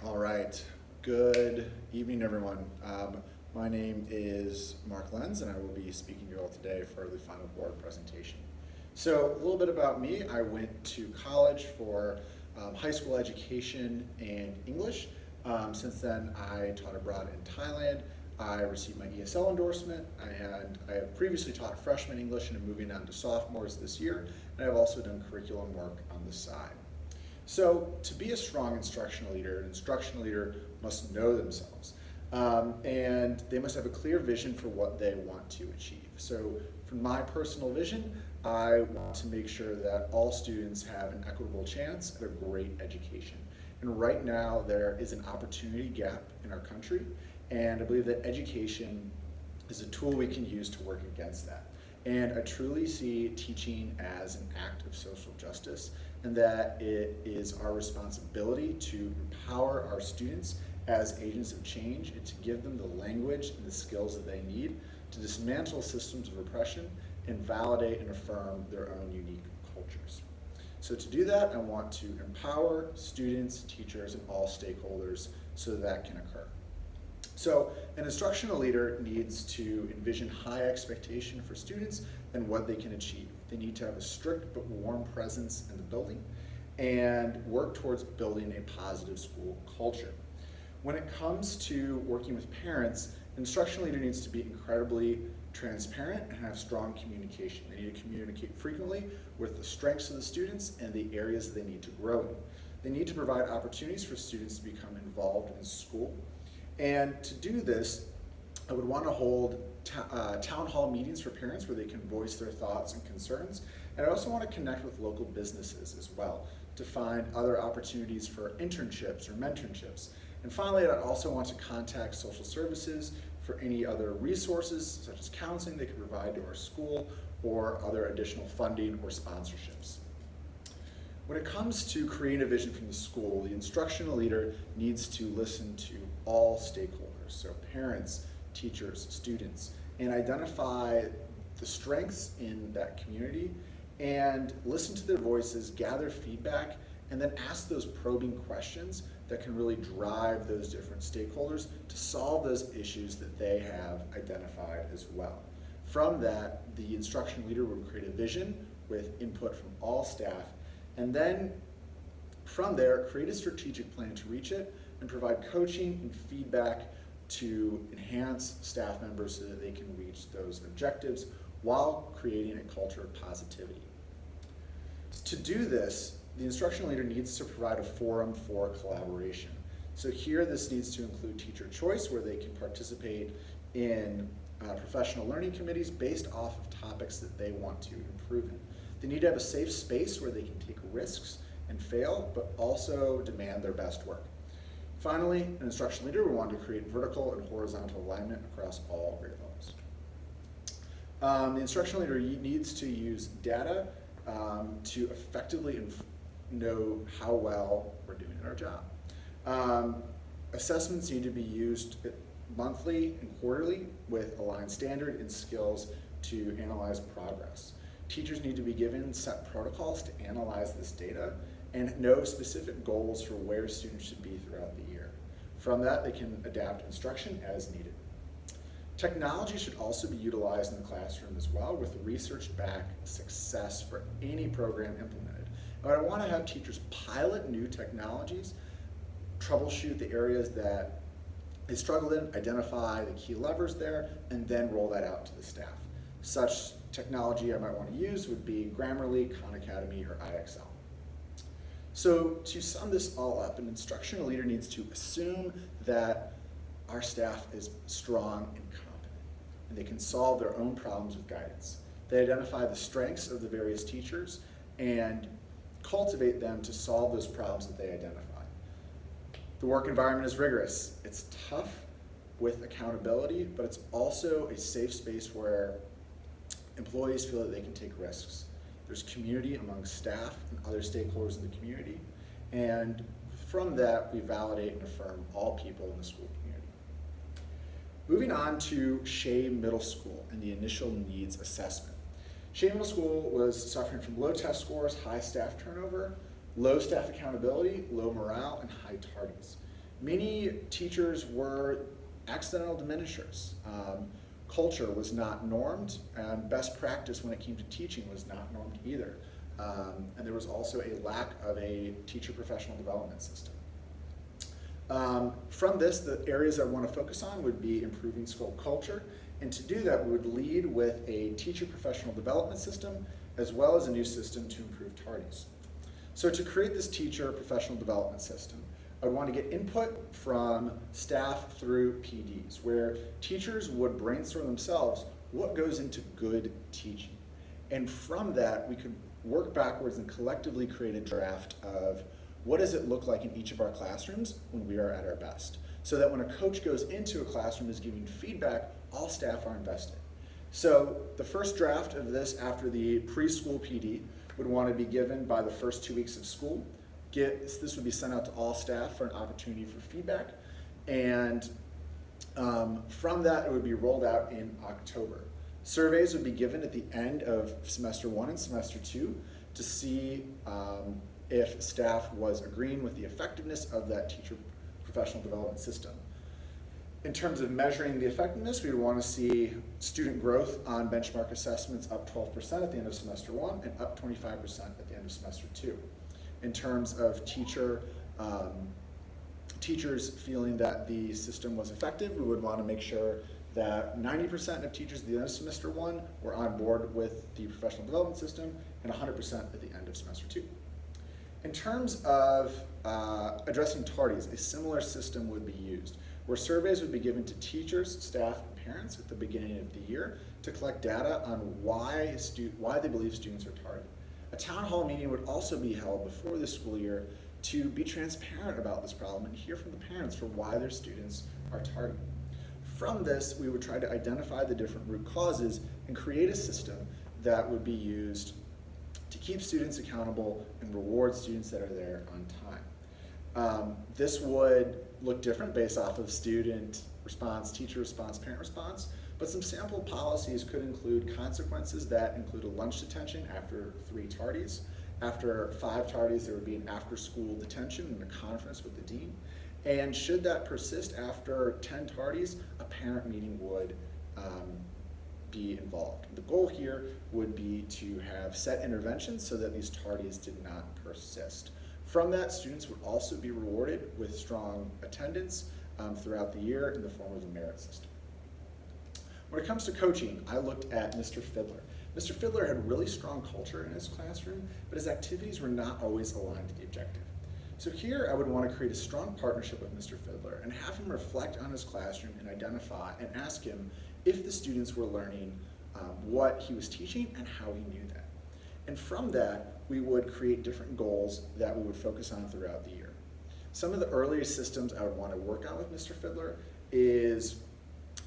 All right. Good evening, everyone. My name is Mark Lenz, and I will be speaking to you all today for the final board presentation. So, a little bit about me. I went to college for high school education and English. Since then, I taught abroad in Thailand. I received my ESL endorsement, and I have previously taught freshman English and am moving on to sophomores this year, and I've also done curriculum work on the side. So to be a strong instructional leader, an instructional leader must know themselves. And they must have a clear vision for what they want to achieve. So from my personal vision, I want to make sure that all students have an equitable chance at a great education. And right now there is an opportunity gap in our country, and I believe that education is a tool we can use to work against that. And I truly see teaching as an act of social justice, and that it is our responsibility to empower our students as agents of change and to give them the language and the skills that they need to dismantle systems of oppression and validate and affirm their own unique cultures. So to do that, I want to empower students, teachers, and all stakeholders so that can occur. So an instructional leader needs to envision high expectation for students and what they can achieve. They need to have a strict but warm presence in the building and work towards building a positive school culture. When it comes to working with parents, an instructional leader needs to be incredibly transparent and have strong communication. They need to communicate frequently with the strengths of the students and the areas that they need to grow in. They need to provide opportunities for students to become involved in school. And to do this, I would want to hold town hall meetings for parents where they can voice their thoughts and concerns. And I also want to connect with local businesses as well to find other opportunities for internships or mentorships. And finally, I also want to contact social services for any other resources, such as counseling they can provide to our school or other additional funding or sponsorships. When it comes to creating a vision from the school, the instructional leader needs to listen to all stakeholders, so parents, teachers, students, and identify the strengths in that community and listen to their voices, gather feedback, and then ask those probing questions that can really drive those different stakeholders to solve those issues that they have identified as well. From that, the instructional leader would create a vision with input from all staff, and then from there, create a strategic plan to reach it and provide coaching and feedback to enhance staff members so that they can reach those objectives while creating a culture of positivity. To do this, the instructional leader needs to provide a forum for collaboration. So here, this needs to include teacher choice, where they can participate in professional learning committees based off of topics that they want to improve in. They need to have a safe space where they can take risks and fail, but also demand their best work. Finally, an instructional leader will want to create vertical and horizontal alignment across all grade levels. The instructional leader needs to use data to effectively know how well we're doing at our job. Assessments need to be used monthly and quarterly with aligned standard and skills to analyze progress. Teachers need to be given set protocols to analyze this data and know specific goals for where students should be throughout the year. From that, they can adapt instruction as needed. Technology should also be utilized in the classroom as well, with research-backed success for any program implemented. But I want to have teachers pilot new technologies, troubleshoot the areas that they struggle in, identify the key levers there, and then roll that out to the staff. Such technology I might want to use would be Grammarly, Khan Academy, or IXL. So to sum this all up, an instructional leader needs to assume that our staff is strong and competent, and they can solve their own problems with guidance. They identify the strengths of the various teachers and cultivate them to solve those problems that they identify. The work environment is rigorous. It's tough with accountability, but it's also a safe space where employees feel that they can take risks. There's community among staff and other stakeholders in the community, and from that, we validate and affirm all people in the school community. Moving on to Shea Middle School and the initial needs assessment. Shea Middle School was suffering from low test scores, high staff turnover, low staff accountability, low morale, and high tardies. Many teachers were accidental diminishers. Culture was not normed, and best practice when it came to teaching was not normed either. And there was also a lack of a teacher professional development system. From this, the areas I want to focus on would be improving school culture, and to do that, we would lead with a teacher professional development system, as well as a new system to improve tardies. So to create this teacher professional development system, I would want to get input from staff through PDs, where teachers would brainstorm themselves what goes into good teaching. And from that, we could work backwards and collectively create a draft of what does it look like in each of our classrooms when we are at our best. So that when a coach goes into a classroom and is giving feedback, all staff are invested. So the first draft of this after the preschool PD would want to be given by the first 2 weeks of school. This would be sent out to all staff for an opportunity for feedback. And from that, it would be rolled out in October. Surveys would be given at the end of semester 1 and semester 2 to see if staff was agreeing with the effectiveness of that teacher professional development system. In terms of measuring the effectiveness, we would want to see student growth on benchmark assessments up 12% at the end of semester 1 and up 25% at the end of semester 2. In terms of teachers feeling that the system was effective, we would want to make sure that 90% of teachers at the end of semester 1 were on board with the professional development system and 100% at the end of semester 2. In terms of addressing tardies, a similar system would be used, where surveys would be given to teachers, staff, and parents at the beginning of the year to collect data on why they believe students are tardy. A town hall meeting would also be held before the school year to be transparent about this problem and hear from the parents for why their students are tardy. From this, we would try to identify the different root causes and create a system that would be used to keep students accountable and reward students that are there on time. This would look different based off of student response, teacher response, parent response, but some sample policies could include consequences that include a lunch detention after 3 tardies. After 5 tardies, there would be an after-school detention and a conference with the dean. And should that persist after 10 tardies, a parent meeting would be involved. The goal here would be to have set interventions so that these tardies did not persist. From that, students would also be rewarded with strong attendance throughout the year in the form of a merit system. When it comes to coaching, I looked at Mr. Fiddler. Mr. Fiddler had really strong culture in his classroom, but his activities were not always aligned to the objective. So here I would want to create a strong partnership with Mr. Fiddler and have him reflect on his classroom and identify and ask him if the students were learning what he was teaching and how he knew that. And from that, we would create different goals that we would focus on throughout the year. Some of the earliest systems I would want to work on with Mr. Fiddler is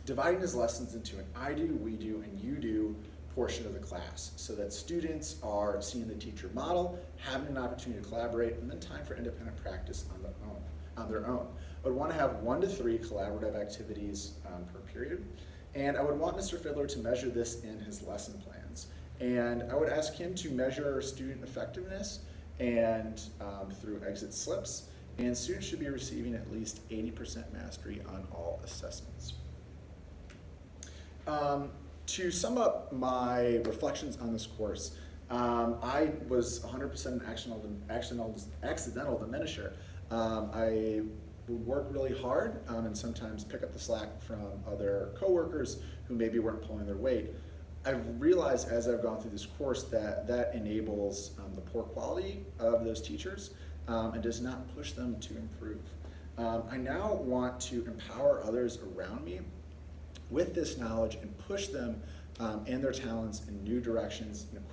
dividing his lessons into an I do, we do, and you do portion of the class so that students are seeing the teacher model, having an opportunity to collaborate, and then time for independent practice on their own. I would want to have 1 to 3 collaborative activities per period, and I would want Mr. Fiddler to measure this in his lesson plans. And I would ask him to measure student effectiveness and through exit slips, and students should be receiving at least 80% mastery on all assessments. To sum up my reflections on this course, I was 100% an accidental diminisher. I would work really hard and sometimes pick up the slack from other coworkers who maybe weren't pulling their weight. I've realized as I've gone through this course that enables the poor quality of those teachers and does not push them to improve. I now want to empower others around me with this knowledge and push them and their talents in new directions and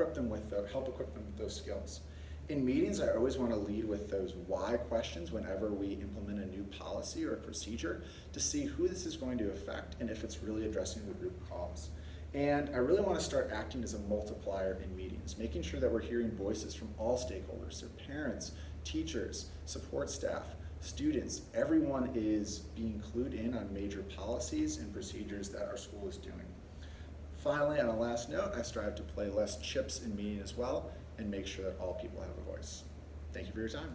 help equip them with those skills. In meetings, I always want to lead with those why questions whenever we implement a new policy or a procedure to see who this is going to affect and if it's really addressing the root cause. And I really want to start acting as a multiplier in meetings, making sure that we're hearing voices from all stakeholders, so parents, teachers, support staff, students, everyone is being clued in on major policies and procedures that our school is doing. Finally, on a last note, I strive to play less chips in meeting as well and make sure that all people have a voice. Thank you for your time.